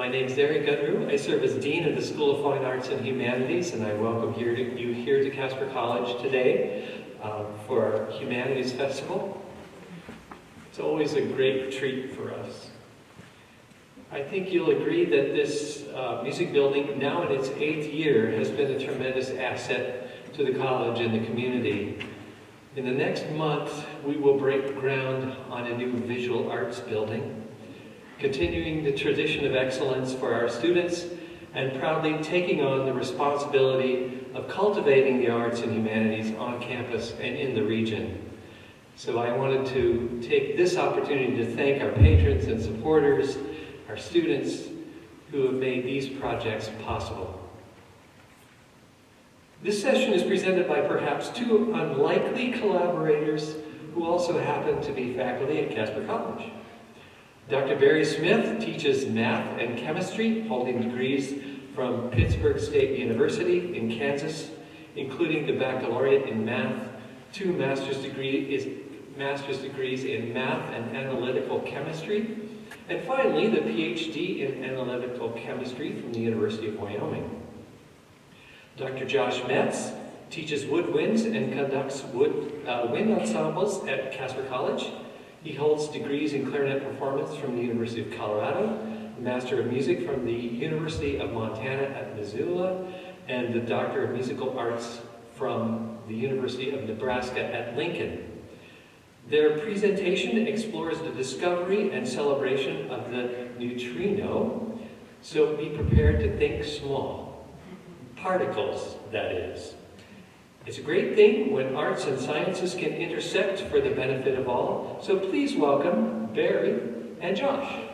My name is Eric Gudru. I serve as Dean of the School of Fine Arts and Humanities, and I welcome you here to Casper College today for our Humanities Festival. It's always a great treat for us. I think you'll agree that this music building, now in its 8th year, has been a tremendous asset to the college and the community. In the next month, we will break ground on a new visual arts building, continuing the tradition of excellence for our students and proudly taking on the responsibility of cultivating the arts and humanities on campus and in the region. So I wanted to take this opportunity to thank our patrons and supporters, our students who have made these projects possible. This session is presented by perhaps two unlikely collaborators who also happen to be faculty at Casper College. Dr. Barry Smith teaches math and chemistry, holding degrees from Pittsburgh State University in Kansas, including the baccalaureate in math, 2 master's degrees in math and analytical chemistry, and finally the PhD in analytical chemistry from the University of Wyoming. Dr. Josh Mietz teaches woodwinds and conducts wind ensembles at Casper College. He holds degrees in clarinet performance from the University of Colorado, a Master of Music from the University of Montana at Missoula, and the Doctor of Musical Arts from the University of Nebraska at Lincoln. Their presentation explores the discovery and celebration of the neutrino, so be prepared to think small. Particles, that is. It's a great thing when arts and sciences can intersect for the benefit of all, so please welcome Barry and Josh.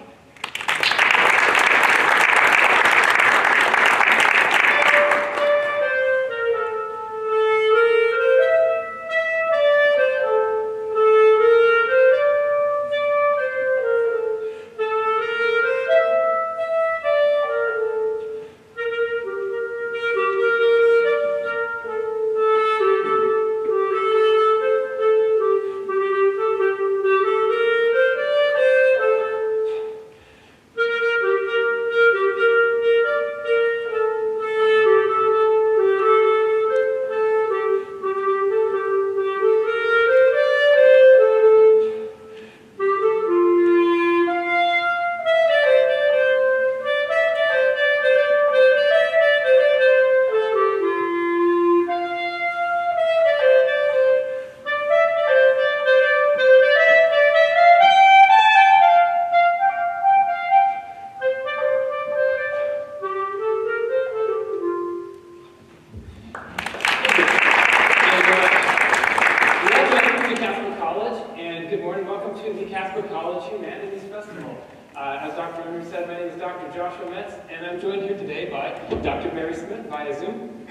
Humanities Festival. As Dr. Andrew said, my name is Dr. Joshua Mietz, and I'm joined here today by Dr. Barry Smith via Zoom.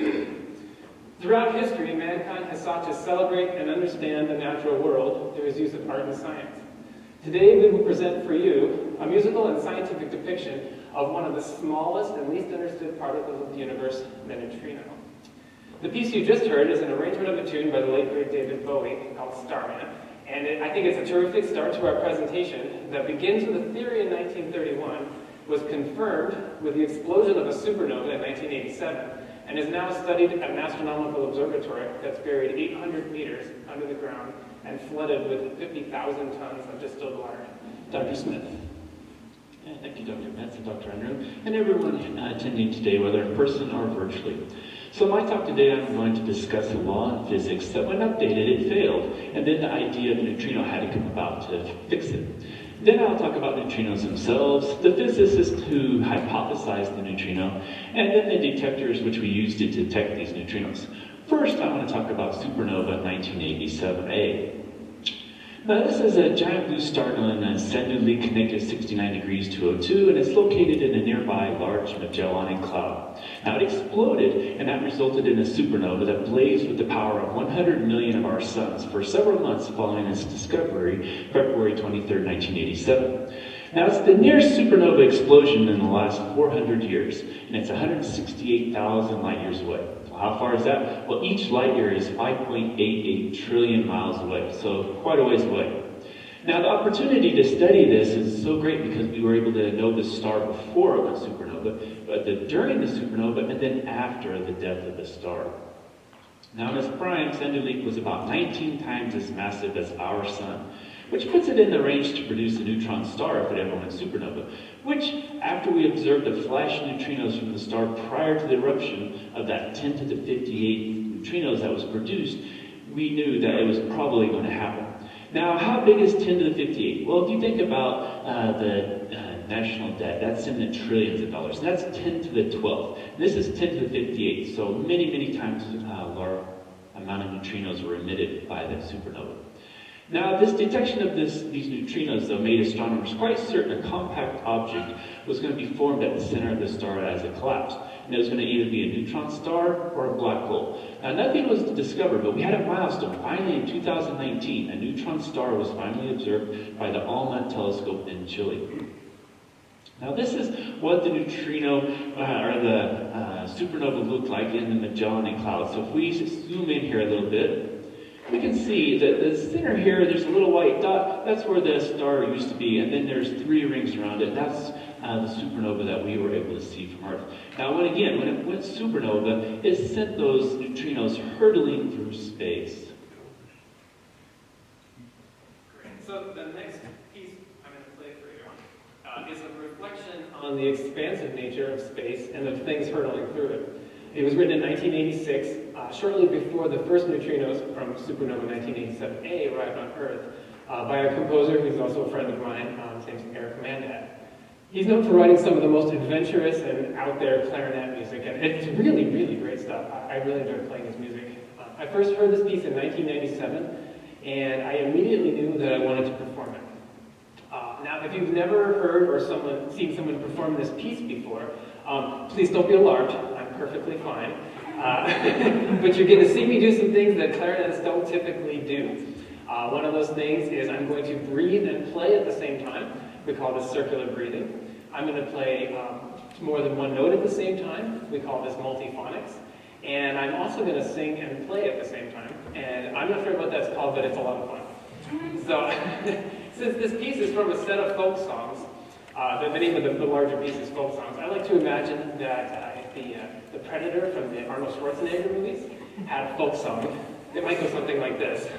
Throughout history, mankind has sought to celebrate and understand the natural world through his use of art and science. Today, we will present for you a musical and scientific depiction of one of the smallest and least understood particles of the universe, the neutrino. The piece you just heard is an arrangement of a tune by the late great David Bowie called Starman. And I think it's a terrific start to our presentation that begins with a theory in 1931, was confirmed with the explosion of a supernova in 1987, and is now studied at an astronomical observatory that's buried 800 meters under the ground and flooded with 50,000 tons of distilled water. Dr. Smith. Thank you, Dr. Mietz and Dr. Andrew, and everyone attending today, whether in person or virtually. So my talk today, I'm going to discuss a law in physics that when updated, it failed, and then the idea of neutrino had to come about to fix it. Then I'll talk about neutrinos themselves, the physicists who hypothesized the neutrino, and then the detectors which we use to detect these neutrinos. First, I want to talk about supernova 1987A. Now, this is a giant blue star known as Sanduly connected 69 degrees 202, and it's located in a nearby large Magellanic Cloud. Now, it exploded, and that resulted in a supernova that blazed with the power of 100 million of our suns for several months following its discovery, February 23, 1987. Now, it's the nearest supernova explosion in the last 400 years, and it's 168,000 light years away. How far is that? Well, each light year is 5.88 trillion miles away, so quite a ways away. Now, the opportunity to study this is so great because we were able to know the star before it went supernova, but during the supernova, and then after the death of the star. Now, in its prime, Sanduleak was about 19 times as massive as our sun, which puts it in the range to produce a neutron star if it ever went supernova, which, after we observed the flash neutrinos from the star prior to the eruption of that 10 to the 58 neutrinos that was produced, we knew that it was probably going to happen. Now, how big is 10 to the 58? Well, if you think about the national debt, that's in the trillions of dollars. And that's 10 to the 12th. This is 10 to the 58, so many, many times large amount of neutrinos were emitted by the supernova. Now, this detection of these neutrinos, though, made astronomers quite certain a compact object was going to be formed at the center of the star as it collapsed. And it was going to either be a neutron star or a black hole. Now, nothing was discovered, but we had a milestone. Finally, in 2019, a neutron star was finally observed by the ALMA telescope in Chile. Now, this is what the neutrino or the supernova looked like in the Magellan Cloud. So if we zoom in here a little bit, we can see that the center here, there's a little white dot. That's where the star used to be, and then there's 3 rings around it. That's the supernova that we were able to see from Earth. Now, when it went supernova, it sent those neutrinos hurtling through space. So the next piece I'm going to play for you is a reflection on the expansive nature of space and of things hurtling through it. It was written in 1986, shortly before the first neutrinos from supernova 1987A arrived on Earth, by a composer who's also a friend of mine, his name's Eric Mandat. He's known for writing some of the most adventurous and out there clarinet music, and it's really, really great stuff. I really enjoyed playing his music. I first heard this piece in 1997, and I immediately knew that I wanted to perform it. Now, if you've never heard or seen someone perform this piece before, please don't be alarmed. I'm perfectly fine. But you're going to see me do some things that clarinets don't typically do. One of those things is I'm going to breathe and play at the same time. We call this circular breathing. I'm going to play more than one note at the same time. We call this multiphonics. And I'm also going to sing and play at the same time. And I'm not sure what that's called, but it's a lot of fun. So, since this piece is from a set of folk songs, the name of the larger piece is folk songs, I like to imagine that the Predator from the Arnold Schwarzenegger movies had a folk song. It might go something like this.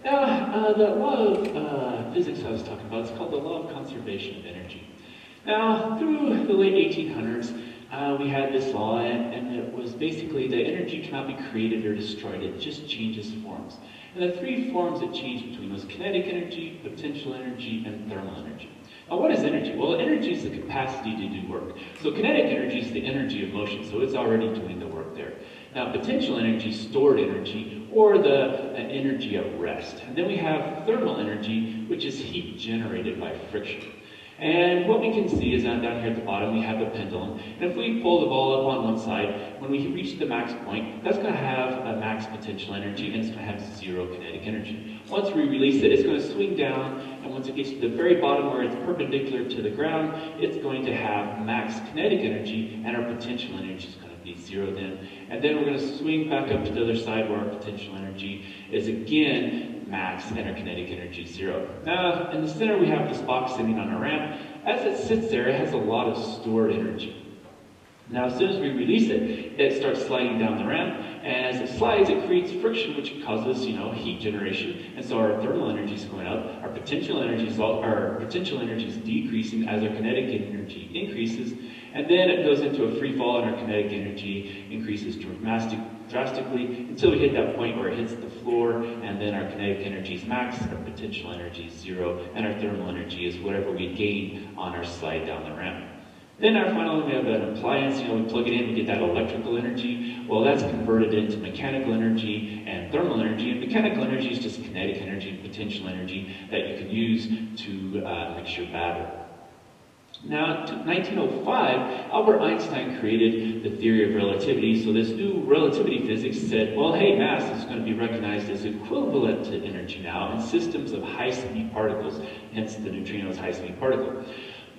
Now, the law of physics I was talking about is called the law of conservation of energy. Now, through the late 1800s, we had this law, and it was basically that energy cannot be created or destroyed. It just changes forms. And the three forms that change between was kinetic energy, potential energy, and thermal energy. Now, what is energy? Well, energy is the capacity to do work. So kinetic energy is the energy of motion, so it's already doing the work there. Now, potential energy is stored energy, or the energy at rest. And then we have thermal energy, which is heat generated by friction. And what we can see is that down here at the bottom we have a pendulum, and if we pull the ball up on one side, when we reach the max point, that's going to have a max potential energy, and it's going to have zero kinetic energy. Once we release it, it's going to swing down, and once it gets to the very bottom where it's perpendicular to the ground, it's going to have max kinetic energy, and our potential energy is going to be zero then. And then we're going to swing back up to the other side where our potential energy is again max, and our kinetic energy zero. Now, in the center we have this box sitting on a ramp. As it sits there, it has a lot of stored energy. Now, as soon as we release it, it starts sliding down the ramp, and as it slides, it creates friction, which causes, heat generation, and so our thermal energy is going up. Our potential energy is decreasing as our kinetic energy increases, and then it goes into a free fall, and our kinetic energy increases drastically until we hit that point where it hits the floor, and then our kinetic energy is max, our potential energy is zero, and our thermal energy is whatever we gain on our slide down the ramp. Then our final, we have an appliance, we plug it in, we get that electrical energy. Well, that's converted into mechanical energy and thermal energy, and mechanical energy is just kinetic energy and potential energy that you can use to mix your battery. Now, in 1905, Albert Einstein created the theory of relativity. So this new relativity physics said, well, hey, mass is going to be recognized as equivalent to energy now in systems of high-speed particles, hence the neutrino's high-speed particle.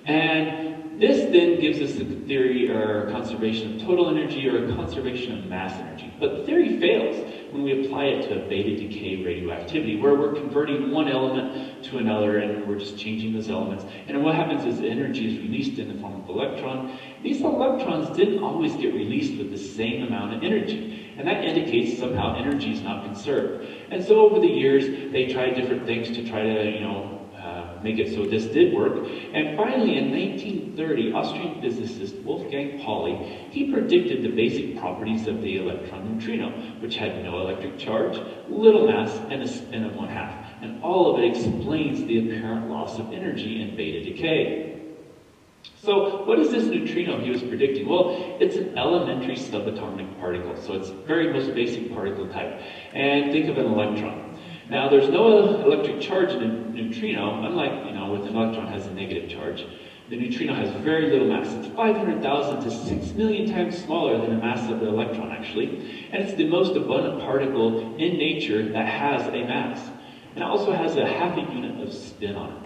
And this then gives us the theory or conservation of total energy or conservation of mass energy. But the theory fails when we apply it to beta decay radioactivity, where we're converting one element to another and we're just changing those elements. And what happens is energy is released in the form of electron. These electrons didn't always get released with the same amount of energy. And that indicates somehow energy is not conserved. And so over the years, they tried different things to try to, make it so this did work. And finally, in 1930, Austrian physicist Wolfgang Paul, he predicted the basic properties of the electron neutrino, which had no electric charge, little mass, and a spin of 1/2. And all of it explains the apparent loss of energy in beta decay. So what is this neutrino he was predicting? Well, it's an elementary subatomic particle, so it's very most basic particle type. And think of an electron. Now, there's no electric charge in a neutrino, unlike, with an electron has a negative charge. The neutrino has very little mass. It's 500,000 to 6 million times smaller than the mass of the electron, actually. And it's the most abundant particle in nature that has a mass. And it also has a 1/2 unit of spin on it.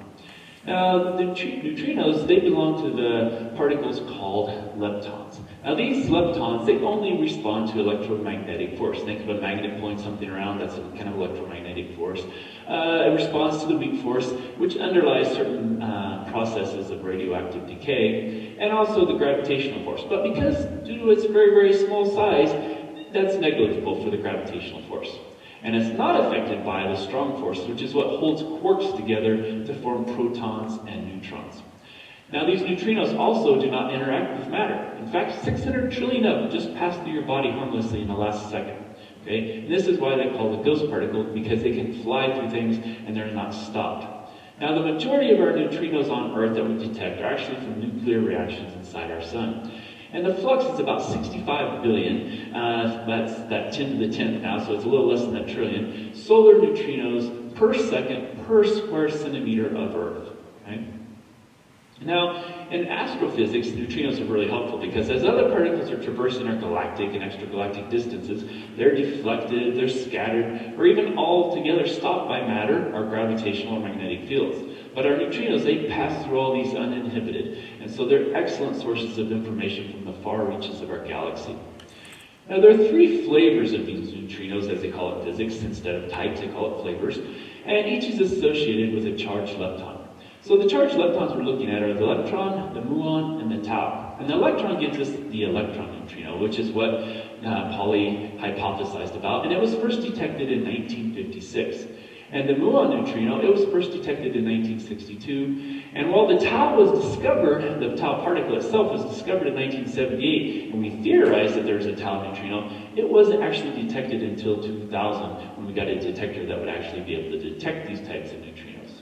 Now, the neutrinos, they belong to the particles called leptons. Now, these leptons, they only respond to electromagnetic force. Think of a magnet pulling something around, that's a kind of electromagnetic force. It responds to the weak force, which underlies certain processes of radioactive decay, and also the gravitational force. But because, due to its very, very small size, that's negligible for the gravitational force. And it's not affected by the strong force, which is what holds quarks together to form protons and neutrons. Now, these neutrinos also do not interact with matter. In fact, 600 trillion of them just pass through your body harmlessly in the last second. Okay? And this is why they call the ghost particle, because they can fly through things and they're not stopped. Now, the majority of our neutrinos on Earth that we detect are actually from nuclear reactions inside our sun. And the flux is about 65 billion, that's that 10 to the 10th now, so it's a little less than a trillion, solar neutrinos per second per square centimeter of Earth. Okay? Now, in astrophysics, neutrinos are really helpful because as other particles are traversing our galactic and extragalactic distances, they're deflected, they're scattered, or even altogether stopped by matter, our gravitational or magnetic fields. But our neutrinos, they pass through all these uninhibited, and so they're excellent sources of information from the far reaches of our galaxy. Now, there are 3 flavors of these neutrinos, as they call it in physics. Instead of types, they call it flavors, and each is associated with a charged lepton. So the charged leptons we're looking at are the electron, the muon, and the tau. And the electron gives us the electron neutrino, which is what Pauli hypothesized about, and it was first detected in 1956. And the muon neutrino, it was first detected in 1962. And while the tau was discovered, the tau particle itself was discovered in 1978, and we theorized that there was a tau neutrino, it wasn't actually detected until 2000 when we got a detector that would actually be able to detect these types of neutrinos.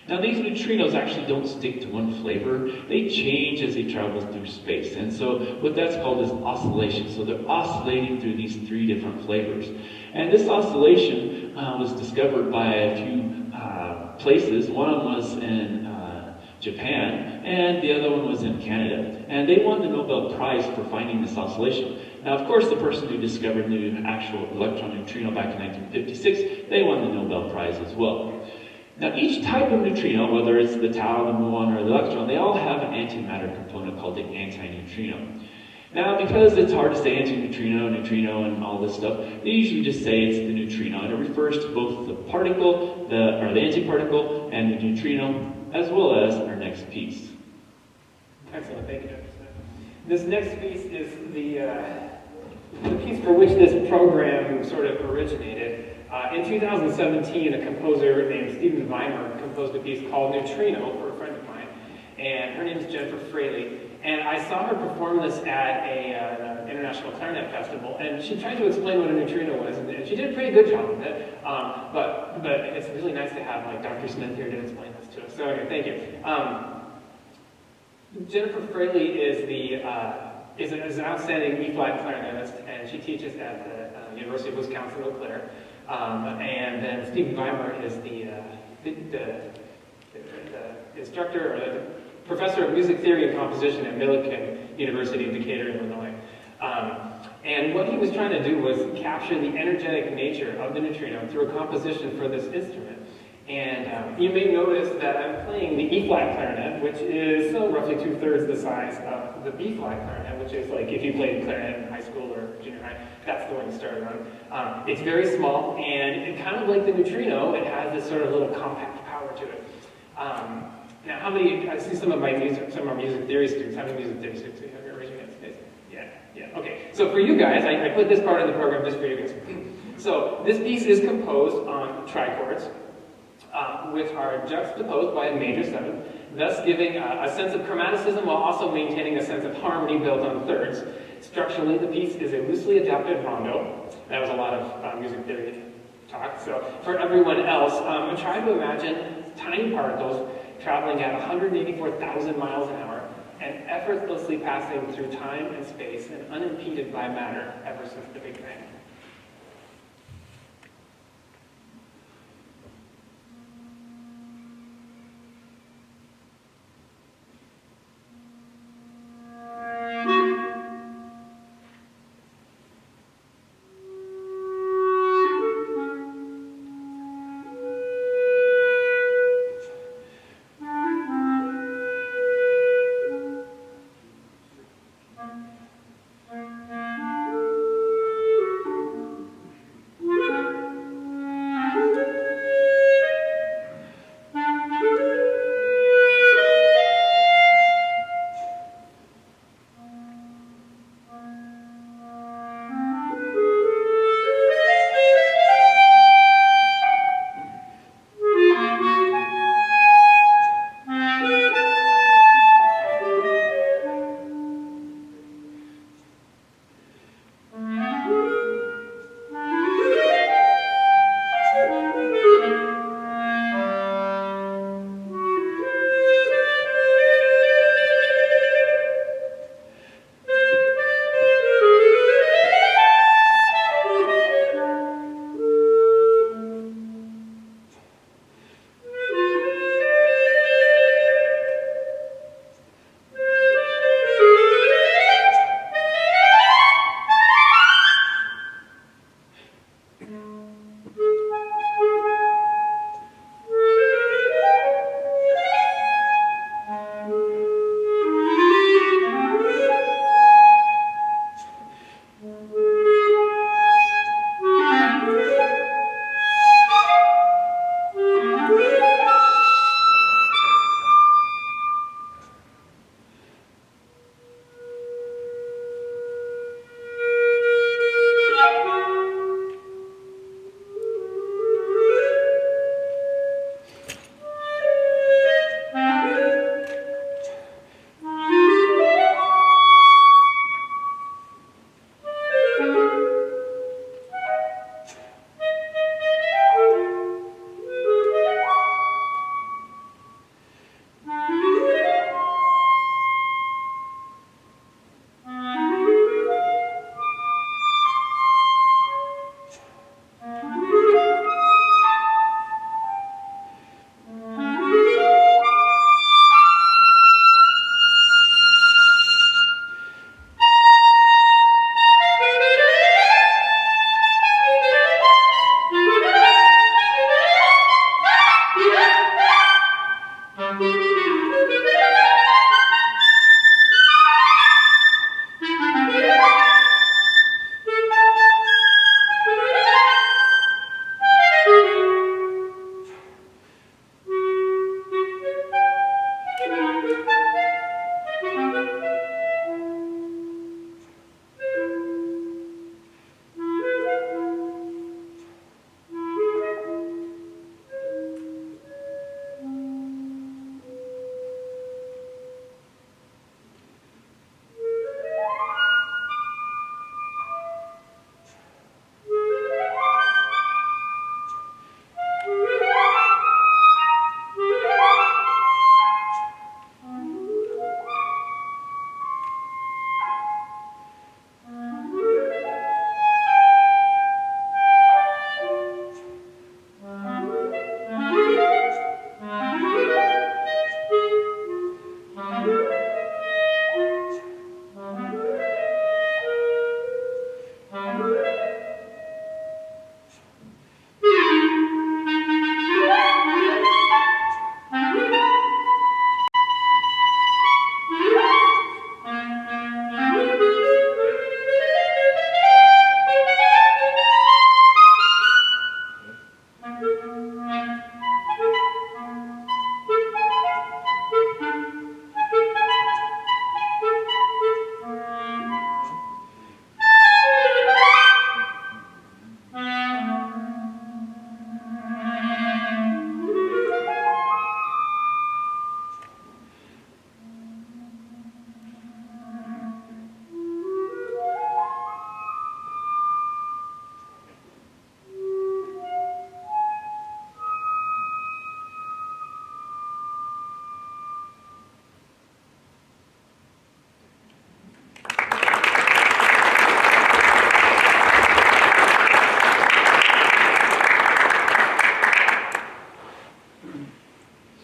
Now these neutrinos actually don't stick to one flavor. They change as they travel through space. And so what that's called is oscillation. So they're oscillating through these 3 different flavors. And this oscillation was discovered by a few places. One of them was in Japan, and the other one was in Canada. And they won the Nobel Prize for finding this oscillation. Now, of course, the person who discovered the actual electron neutrino back in 1956, they won the Nobel Prize as well. Now, each type of neutrino, whether it's the tau, the muon, or the electron, they all have an antimatter component called the antineutrino. Now, because it's hard to say antineutrino, neutrino, and all this stuff, they usually just say it's the neutrino, and it refers to both the particle, the antiparticle, and the neutrino, as well as our next piece. Excellent, thank you, Dr. Smith. This next piece is the piece for which this program sort of originated. In 2017, a composer named Stephen Weimer composed a piece called Neutrino for a friend of mine, and her name is Jennifer Fraley. And I saw her perform this at an international clarinet festival, and she tried to explain what a neutrino was, and she did a pretty good job of it. But it's really nice to have like Dr. Smith here to explain this to us. So anyway, thank you. Jennifer Fraley is an outstanding E-flat clarinetist, and she teaches at the University of Wisconsin-Eau Claire. And then Stephen Weimer is the instructor or the professor of music theory and composition at Millikan University in Decatur, Illinois. And what he was trying to do was capture the energetic nature of the neutrino through a composition for this instrument. And you may notice that I'm playing the E-flat clarinet, which is roughly 2/3 the size of the B-flat clarinet, which is like if you played clarinet in high school or junior high, that's the one you started on. It's very small, and it kind of like the neutrino, it has this sort of little compact power to it. Now, I see some of our music theory students. How many music theory students do you have here? Raise your hands, please. Yeah, okay. So for you guys, I put this part of the program just for you guys. So this piece is composed on trichords, which are juxtaposed by a major seventh, thus giving a sense of chromaticism while also maintaining a sense of harmony built on thirds. Structurally, the piece is a loosely adapted rondo. That was a lot of music theory talk. So for everyone else, try to imagine tiny particles traveling at 184,000 miles an hour and effortlessly passing through time and space and unimpeded by matter ever since the Big Bang.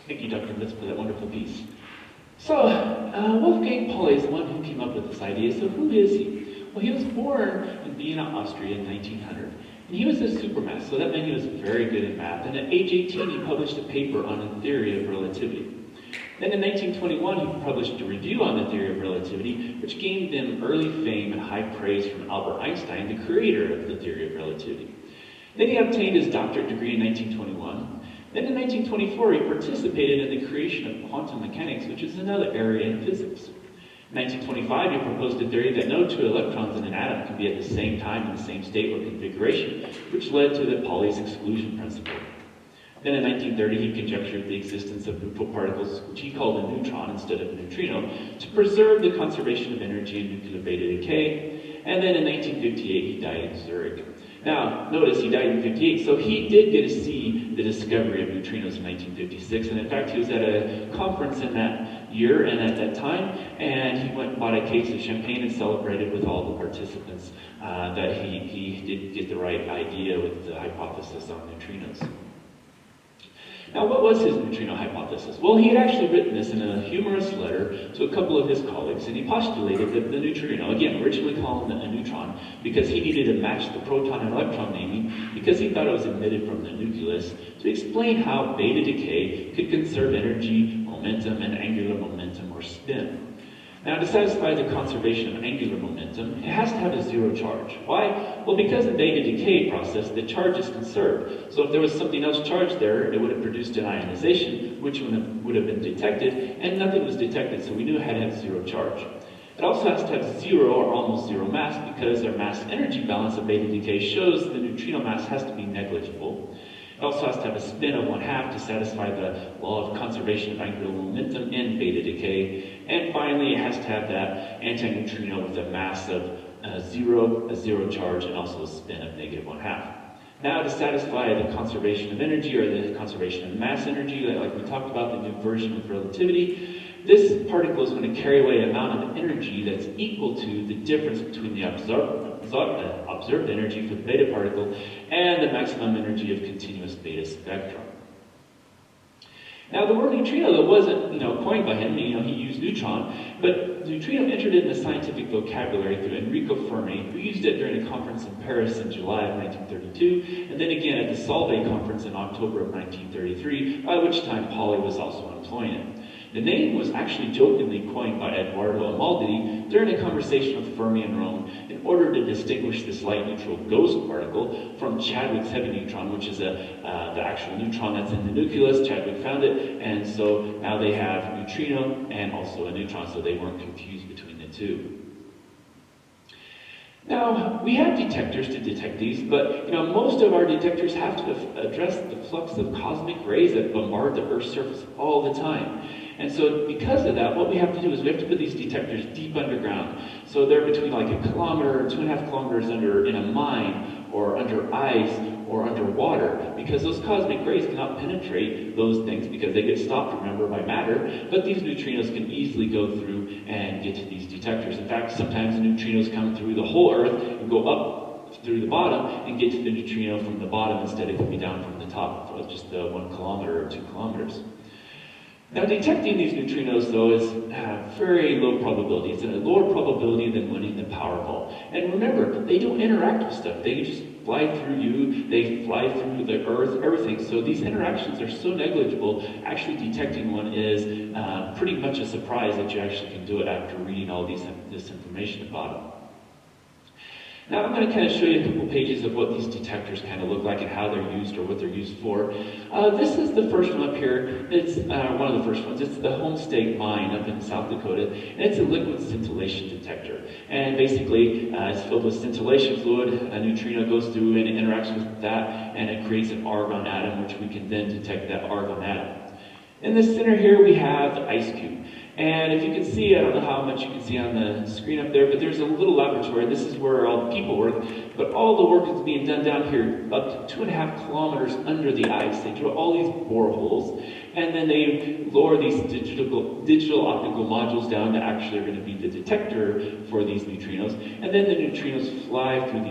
Thank you, Dr. Mietz, for that wonderful piece. So, Wolfgang Paul is the one who came up with this idea. So who is he? Well, he was born in Vienna, Austria in 1900. And he was a supermath, so that meant he was very good at math. And at age 18, he published a paper on the theory of relativity. Then in 1921, he published a review on the theory of relativity, which gained him early fame and high praise from Albert Einstein, the creator of the theory of relativity. Then he obtained his doctorate degree in 1921. Then in 1924, he participated in the creation of quantum mechanics, which is another area in physics. In 1925, he proposed a theory that no two electrons in an atom can be at the same time in the same state or configuration, which led to the Pauli's exclusion principle. Then in 1930, he conjectured the existence of neutral particles, which he called a neutron instead of a neutrino, to preserve the conservation of energy in nuclear beta decay. And then in 1958, he died in Zurich. Now, notice he died in 58, so he did get to see the discovery of neutrinos in 1956, and in fact, he was at a conference in that year and at that time, and he went and bought a case of champagne and celebrated with all the participants that he did get the right idea with the hypothesis on neutrinos. Now, what was his neutrino hypothesis? Well, he had actually written this in a humorous letter to a couple of his colleagues, and he postulated that the neutrino, again, originally calling it a neutron, because he needed to match the proton and electron naming, because he thought it was emitted from the nucleus, to explain how beta decay could conserve energy, momentum, and angular momentum or spin. Now, to satisfy the conservation of angular momentum, it has to have a zero charge. Why? Well, because in the beta decay process, the charge is conserved. So if there was something else charged there, it would have produced an ionization, which would have been detected, and nothing was detected, so we knew it had to have zero charge. It also has to have zero or almost zero mass, because our mass-energy balance of beta decay shows the neutrino mass has to be negligible. It also has to have a spin of 1/2 to satisfy the law of conservation of angular momentum in beta decay. And finally, it has to have that antineutrino with a mass of zero, a zero charge, and also a spin of -1/2. Now, to satisfy the conservation of energy, or the conservation of mass energy, like we talked about, the new version of relativity, this particle is going to carry away an amount of energy that's equal to the difference between the observed energy for the beta particle and the maximum energy of continuous beta spectrum. Now, the word neutrino, though, wasn't, coined by him. He used neutron, but neutrino entered in the scientific vocabulary through Enrico Fermi, who used it during a conference in Paris in July of 1932, and then again at the Solvay conference in October of 1933, by which time Pauli was also employing it. The name was actually jokingly coined by Edoardo Amaldi during a conversation with Fermi in Rome in order to distinguish this light neutral ghost particle from Chadwick's heavy neutron, which is the actual neutron that's in the nucleus. Chadwick found it, and so now they have neutrino and also a neutron, so they weren't confused between the two. Now, we have detectors to detect these, but most of our detectors have to address the flux of cosmic rays that bombard the Earth's surface all the time. And so because of that, what we have to do is we have to put these detectors deep underground. So they're between like 1 kilometer and 2.5 kilometers in a mine, or under ice, or underwater, because those cosmic rays cannot penetrate those things because they get stopped, remember, by matter, but these neutrinos can easily go through and get to these detectors. In fact, sometimes the neutrinos come through the whole Earth and go up through the bottom and get to the neutrino from the bottom instead of coming down from the top, so just 1 kilometer or 2 kilometers. Now, detecting these neutrinos, though, is very low probability. It's a lower probability than winning the Powerball. And remember, they don't interact with stuff. They just fly through you, they fly through the Earth, everything. So these interactions are so negligible, actually detecting one is pretty much a surprise that you actually can do it after reading all this information about them. Now I'm going to kind of show you a couple pages of what these detectors kind of look like and how they're used or what they're used for. This is the first one up here. It's one of the first ones. It's the Homestake Mine up in South Dakota, and it's a liquid scintillation detector. And basically, it's filled with scintillation fluid. A neutrino goes through and interacts with that, and it creates an argon atom, which we can then detect that argon atom. In the center here, we have the ice cube. And if you can see, I don't know how much you can see on the screen up there, but there's a little laboratory. This is where all the people work. But all the work is being done down here, up to 2.5 kilometers under the ice. They drill all these boreholes, and then they lower these digital optical modules down that actually are going to be the detector for these neutrinos. And then the neutrinos fly through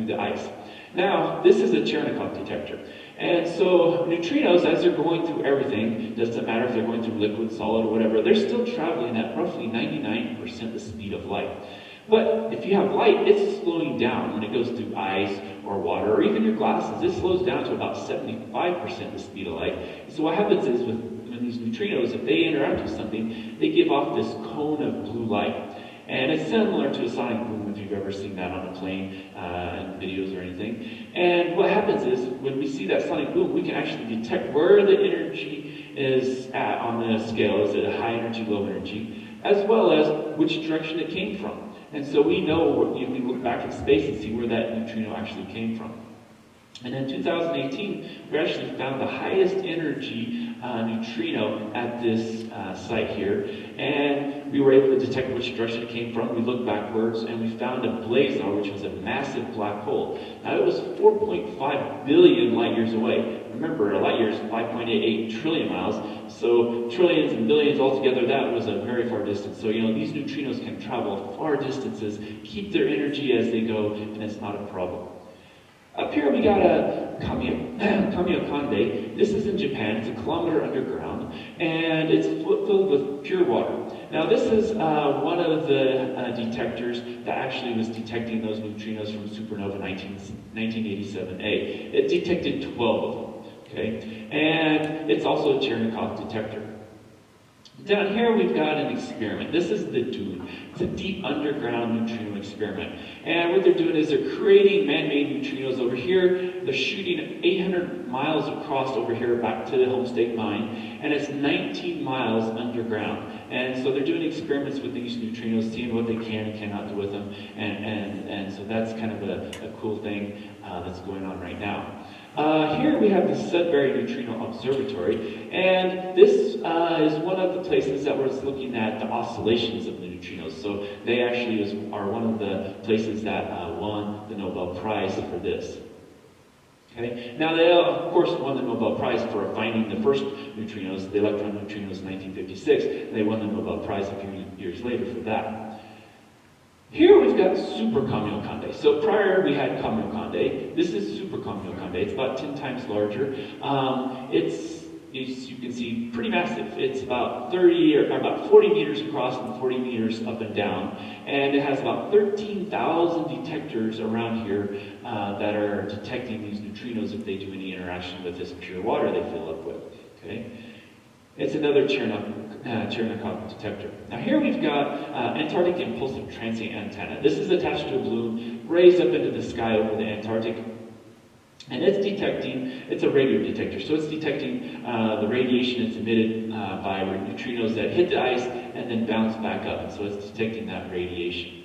the ice. Now, this is a Cherenkov detector. And so neutrinos, as they're going through everything, doesn't matter if they're going through liquid, solid, or whatever, they're still traveling at roughly 99% the speed of light. But if you have light, it's slowing down when it goes through ice or water or even your glasses. It slows down to about 75% the speed of light. So what happens is when these neutrinos, if they interact with something, they give off this cone of blue light. And it's similar to a sonic boom if you've ever seen that on a plane in videos or anything. And what happens is when we see that sonic boom, we can actually detect where the energy is at on the scale. Is it a high energy, low energy, as well as which direction it came from. And so we know, you can look back in space and see where that neutrino actually came from. And in 2018, we actually found the highest energy neutrino at this site here. And we were able to detect which direction it came from. We looked backwards and we found a blazar, which was a massive black hole. Now it was 4.5 billion light years away. Remember, a light year is 5.88 trillion miles. So trillions and billions altogether, that was a very far distance. So, these neutrinos can travel far distances, keep their energy as they go, and it's not a problem. Up here we got a Kamiokande. This is in Japan. It's 1 kilometer underground, and it's filled with pure water. Now this is one of the detectors that actually was detecting those neutrinos from supernova 1987A. It detected 12 of them, okay? And it's also a Cherenkov detector. Down here we've got an experiment. This is the DUNE. It's a deep underground neutrino experiment. And what they're doing is they're creating man-made neutrinos over here. They're shooting 800 miles across over here back to the Homestake Mine. And it's 19 miles underground. And so they're doing experiments with these neutrinos, seeing what they can and cannot do with them. And so that's kind of a cool thing that's going on right now. Here we have the Sudbury Neutrino Observatory, and this is one of the places that was looking at the oscillations of the neutrinos. So they actually are one of the places that won the Nobel Prize for this. Okay. Now they of course won the Nobel Prize for finding the first neutrinos, the electron neutrinos, in 1956. And they won the Nobel Prize a few years later for that. Here we've got SuperChande. So prior we had Kamiokande. This is SuperChande. It's about 10 times larger. It's, as you can see, pretty massive. It's about 40 meters across and 40 meters up and down. And it has about 13,000 detectors around here that are detecting these neutrinos if they do any interaction with this pure water they fill up with. Okay? It's another Cherenkov detector. Now here we've got Antarctic Impulsive Transient Antenna. This is attached to a balloon raised up into the sky over the Antarctic. And it's a radio detector, so it's detecting the radiation that's emitted by neutrinos that hit the ice and then bounce back up. And so it's detecting that radiation.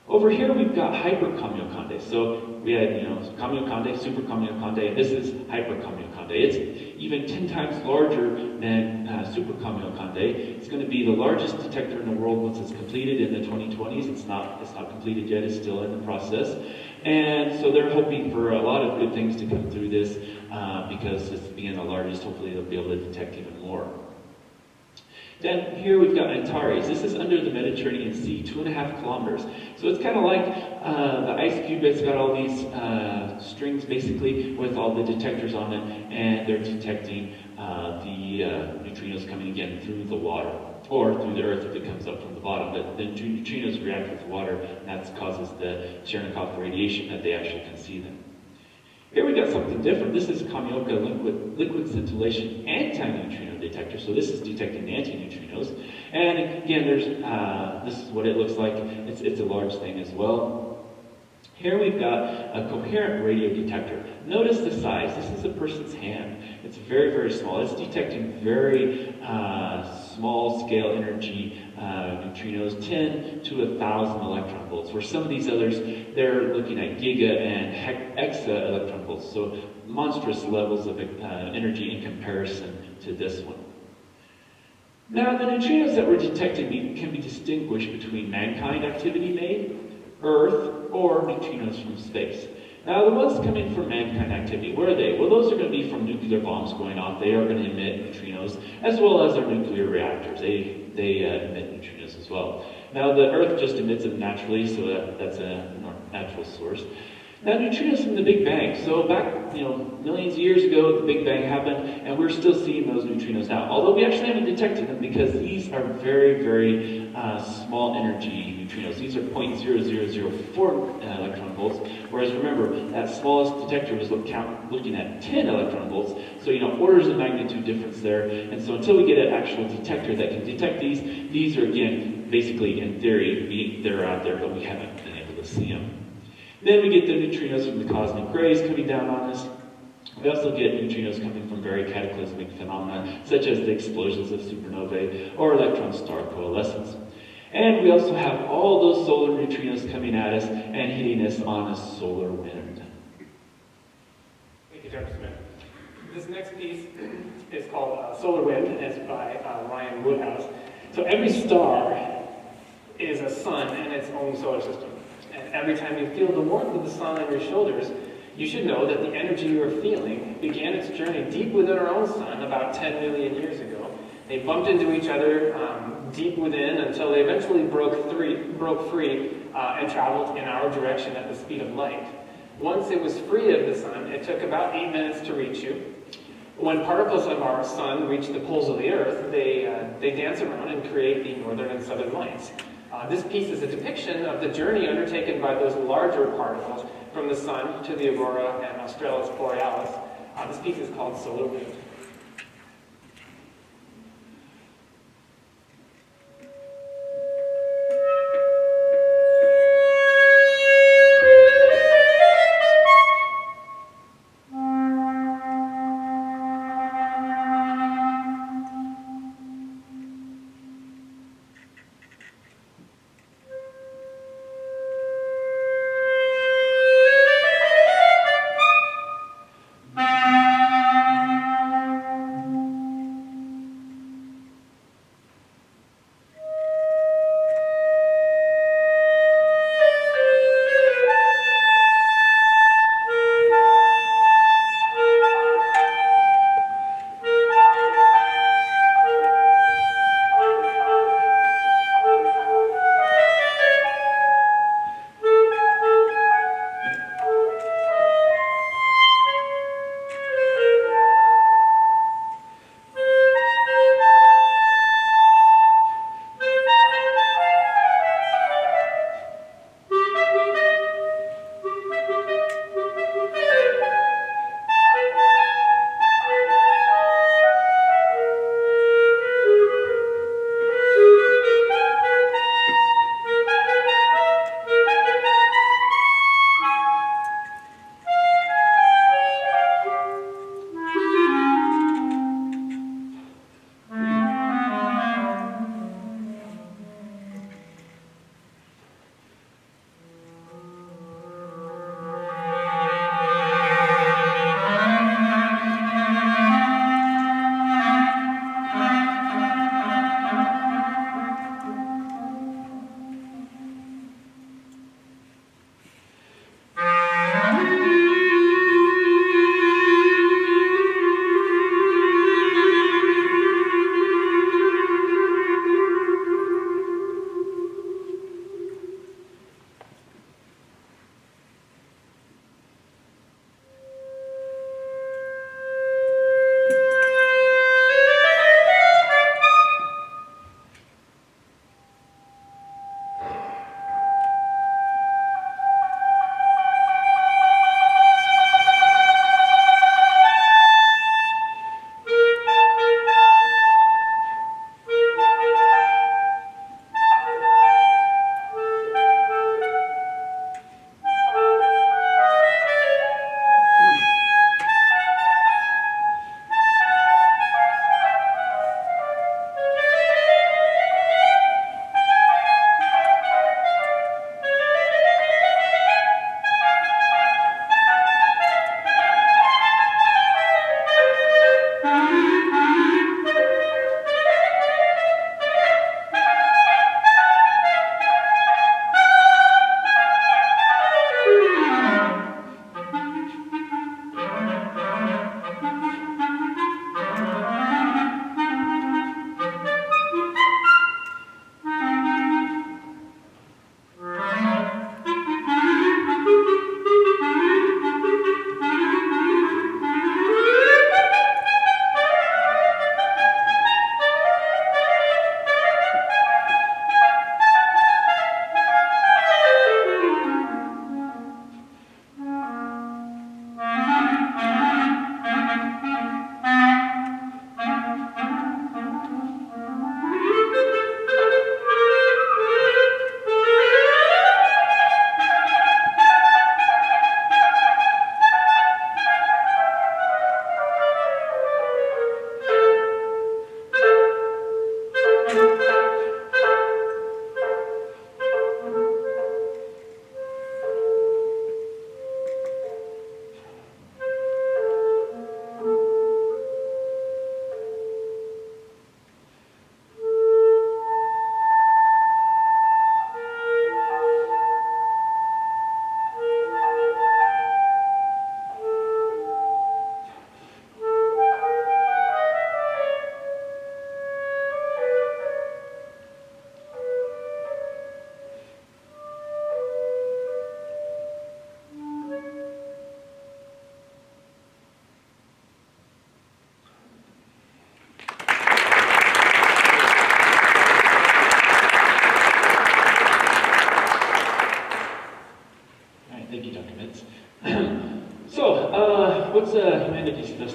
Over here we've got Hyper-Kamiokande. So we had, Kamiokande, SuperChande, and this is Hyper-Kamiokande. It's even 10 times larger than SuperChande. It's going to be the largest detector in the world once it's completed in the 2020s. It's not completed yet. It's still in the process. And so they're hoping for a lot of good things to come through this because it's being the largest. Hopefully they'll be able to detect even more. Then here we've got Antares. This is under the Mediterranean Sea, 2.5 kilometers. So it's kind of like the ice cube. It's got all these strings basically with all the detectors on it, and they're detecting the neutrinos coming again through the water or through the earth if it comes up from the bottom. But the neutrinos react with the water, and that causes the Cherenkov radiation that they actually can see them. Here we got something different. This is Kamioka liquid scintillation anti-neutrino detector. So this is detecting the anti-neutrinos. And again, this is what it looks like. It's a large thing as well. Here we've got a coherent radio detector. Notice the size. This is a person's hand. It's very, very small. It's detecting very small scale energy neutrinos, 10 to 1,000 electron volts, where some of these others, they're looking at giga and exa electron volts, so monstrous levels of energy in comparison to this one. Now, the neutrinos that were detected can be distinguished between mankind activity made, Earth, or neutrinos from space. Now, the ones coming from mankind activity, where are they? Well, those are going to be from nuclear bombs going off. They are going to emit neutrinos, as well as our nuclear reactors. They emit neutrinos as well. Now, the Earth just emits them naturally, so that's a natural source. Now, neutrinos from the Big Bang. So back, millions of years ago, the Big Bang happened, and we're still seeing those neutrinos now. Although we actually haven't detected them because these are very, very small energy neutrinos. These are 0.0004 electron volts. Whereas remember, that smallest detector was looking at 10 electron volts. So orders of magnitude difference there. And so until we get an actual detector that can detect these are again basically in theory they're out there, but we haven't been able to see them. Then we get the neutrinos from the cosmic rays coming down on us. We also get neutrinos coming from very cataclysmic phenomena, such as the explosions of supernovae or electron star coalescence. And we also have all those solar neutrinos coming at us and hitting us on a solar wind. Thank you, Dr. Smith. This next piece is called Solar Wind, and it's by Ryan Woodhouse. So every star is a sun in its own solar system. And every time you feel the warmth of the sun on your shoulders, you should know that the energy you are feeling began its journey deep within our own sun about 10 million years ago. They bumped into each other deep within until they eventually broke free and traveled in our direction at the speed of light. Once it was free of the sun, it took about 8 minutes to reach you. When particles of our sun reach the poles of the Earth, they dance around and create the northern and southern lights. This piece is a depiction of the journey undertaken by those larger particles from the sun to the aurora and australis borealis. This piece is called Solar Wind.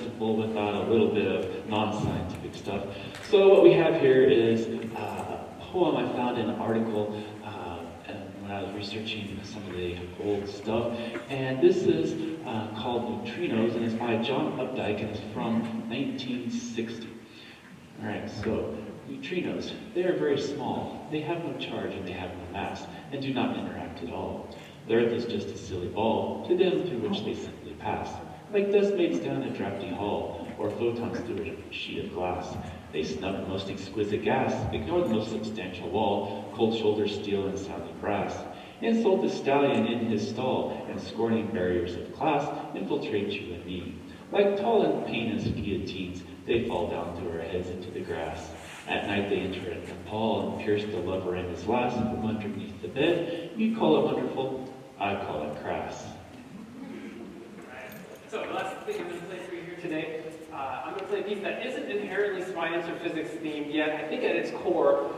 digestible without a little bit of non-scientific stuff. So what we have here is a poem I found in an article when I was researching some of the old stuff. And this is called Neutrinos, and it's by John Updike, and it's from 1960. All right, so neutrinos, they are very small. They have no charge and they have no mass, and do not interact at all. The Earth is just a silly ball to them through which they simply pass, like dust mates down a drafty hall, or photons through a sheet of glass. They snub the most exquisite gas, ignore the most substantial wall, cold shoulders, steel, and sounding brass. Insult the stallion in his stall, and scorning barriers of class, infiltrate you and me. Like tall and pain as guillotines, they fall down through our heads into the grass. At night they enter at Nepal and pierce the lover and his lass from underneath the bed. You call it wonderful, I call it crass. Right. So the last thing I'm going to play for you here today, I'm going to play a piece that isn't inherently science or physics themed yet. I think at its core,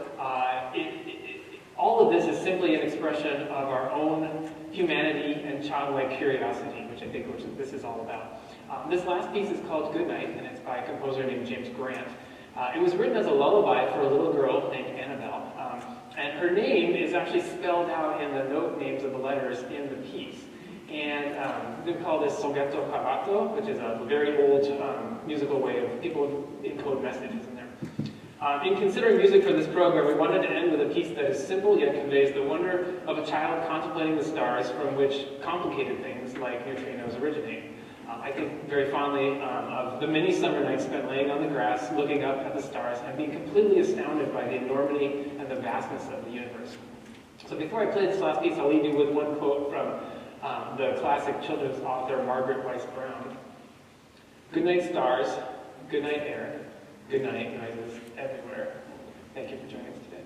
all of this is simply an expression of our own humanity and childlike curiosity, which I think this is all about. This last piece is called Goodnight, and it's by a composer named James Grant. It was written as a lullaby for a little girl named Annabelle, and her name is actually spelled out in the note names of the letters in the piece. And we call this sogetto cavato, which is a very old musical way of people encode messages in there. In considering music for this program, we wanted to end with a piece that is simple yet conveys the wonder of a child contemplating the stars from which complicated things like neutrinos originate. I think very fondly of the many summer nights spent laying on the grass, looking up at the stars, and being completely astounded by the enormity and the vastness of the universe. So before I play this last piece, I'll leave you with one quote from the classic children's author Margaret Weiss Brown. Good night, stars. Good night, air. Good night, noises everywhere. Thank you for joining us today.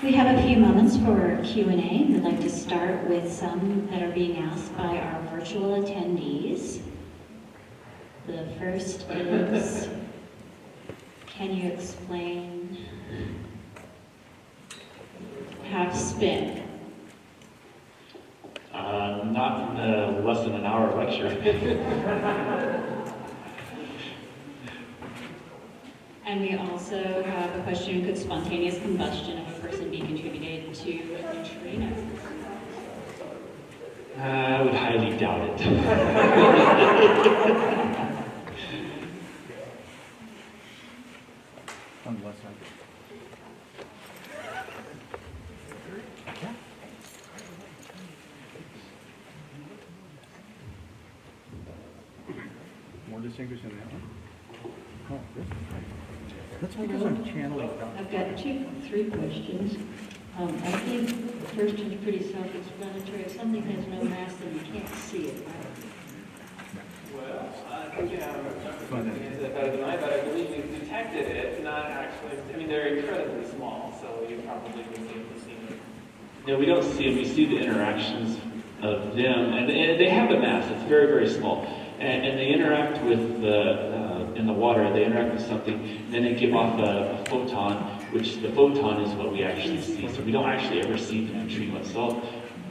We have a few moments for Q&A. We'd like to start with some that are being asked by our virtual attendees. The first is, can you explain half spin? Not in a less than an hour lecture. And we also have a question, could spontaneous combustion of a person be contributed to a neutrino? I would highly doubt it. On the left side. More distinguished in that one? Oh, this is right. Let's focus on channeling. I've got three questions. I think the first one's pretty self-explanatory. If something has no mass, then you can't see it, right? Well, I think you have answered that better than I, but I believe you've detected it, not actually. I mean, they're incredibly small, so you probably would be able to see them. No, we don't see them. We see the interactions of them, and they have a mass. It's very, very small, and they interact with in the water. They interact with something, and then they give off a photon, which the photon is what we actually see. So we don't actually ever see the neutrino itself.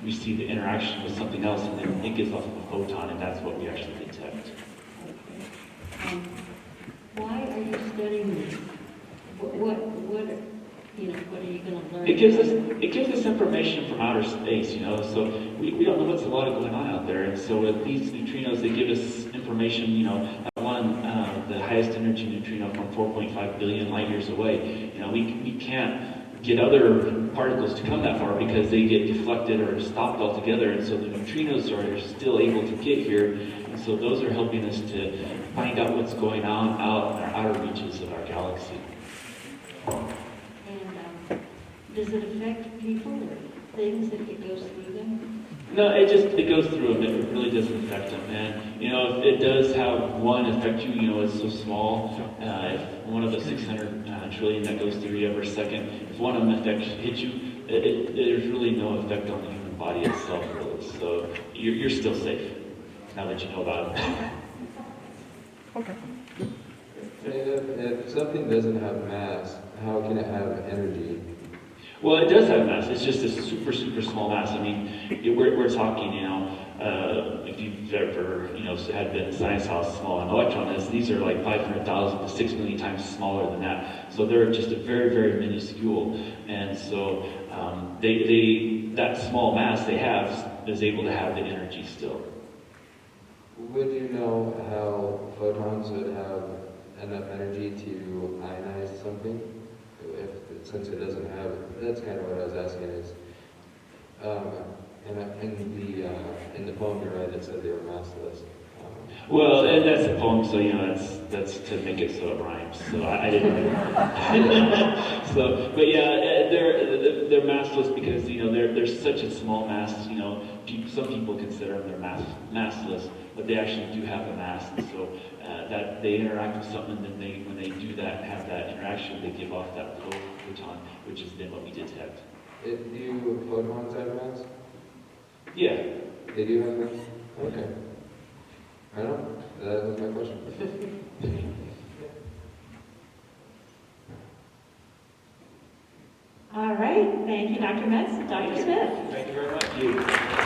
We see the interaction with something else, and then it gives off a photon, and that's what we actually detect. Why are you studying this? What are you going to learn? It gives us information from outer space, so we don't know what's a lot of going on out there, and so with these neutrinos, they give us information, the highest energy neutrino from 4.5 billion light years away. We can't get other particles to come that far because they get deflected or stopped altogether, and so the neutrinos are still able to get here, and so those are helping us to find out what's going on out in our outer reaches of our galaxy. And does it affect people or things if it goes through them? No, it goes through them. It really doesn't affect them. And, if it does have one affect you, it's so small. If one of the 600 trillion that goes through you every second, if one of them hits you, there's really no effect on the human body itself, really. So you're still safe, now that you know about it. Okay. If something doesn't have mass, how can it have energy? Well, it does have mass. It's just a super, super small mass. I mean, we're talking, if you've ever, had been in science how small an electron is, these are like 500,000 to 6 million times smaller than that. So they're just a very, very minuscule. And so that small mass they have is able to have the energy still. Would you know how photons would have enough energy to ionize something? Since it doesn't have it, that's kind of what I was asking is, in the poem you read, it said they were massless. Well, and that's a poem, so that's to make it so it rhymes. So I didn't know. But yeah, they're massless because they're such a small mass. Some people consider them massless, but they actually do have a mass, and so that they interact with something, and then when they do that and have that interaction, they give off that photon, which is then what we detect. Do photons have mass? Yeah. They do have mass? Okay. I don't know. That was my question. All right, thank you, Dr. Metz. Dr. Smith. Thank you very much. Thank you.